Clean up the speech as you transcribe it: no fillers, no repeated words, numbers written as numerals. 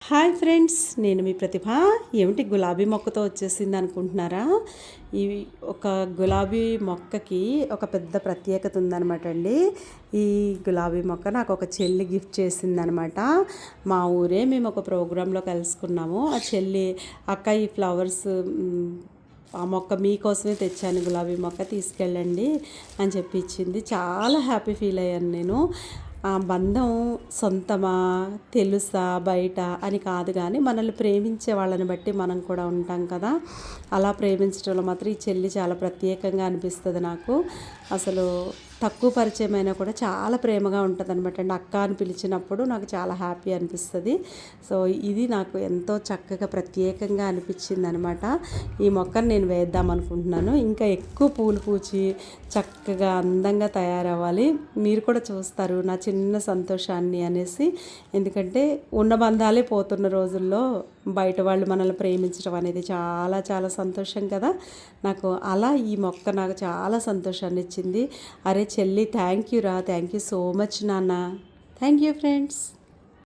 Hi friends, నేను మీ ప్రతిభ. ఏమిటి గులాబీ మొక్కతో వచ్చేసింది అనుకుంటున్నారా? ఈ ఒక గులాబీ మొక్కకి ఒక పెద్ద ప్రత్యేకత ఉందన్నమాట అండి. ఈ గులాబీ మొక్క నాకు ఒక చెల్లి గిఫ్ట్ చేసిందనమాట. మా ఊరే మేము ఒక ప్రోగ్రాంలో కలుసుకున్నాము. ఆ చెల్లి అక్క ఈ ఫ్లవర్స్ ఆ మొక్క మీకోసమే తెచ్చాను, గులాబీ మొక్క తీసుకెళ్ళండి అని చెప్పి ఇచ్చింది. చాలా హ్యాపీ ఫీల్ అయ్యాను నేను. ఆ బంధం సొంతమా తెలుసా బయట అని కాదు, కానీ మనల్ని ప్రేమించే వాళ్ళని బట్టి మనం కూడా ఉంటాం కదా. అలా ప్రేమించడంలో మాత్రం ఈ చెల్లి చాలా ప్రత్యేకంగా అనిపిస్తుంది నాకు. అసలు తక్కువ పరిచయం అయినా కూడా చాలా ప్రేమగా ఉంటుంది అనమాట అండి. అక్క అని పిలిచినప్పుడు నాకు చాలా హ్యాపీ అనిపిస్తుంది. సో ఇది నాకు ఎంతో చక్కగా ప్రత్యేకంగా అనిపించింది అనమాట. ఈ మొక్కను నేను వేద్దాం అనుకుంటున్నాను. ఇంకా ఎక్కువ పూలు పూచి చక్కగా అందంగా తయారవ్వాలి. మీరు కూడా చూస్తారు నా చిన్న సంతోషాన్ని అనేసి. ఎందుకంటే ఉన్న బంధాలే పోతున్న రోజుల్లో బయట వాళ్ళు మనల్ని ప్రేమించడం అనేది చాలా చాలా సంతోషం కదా. నాకు అలా ఈ మొక్క నాకు చాలా సంతోషాన్ని ఇచ్చింది. అరే చెల్లి, థ్యాంక్ యూ రా, థ్యాంక్ యూ సో మచ్ నాన్న. Thank you friends.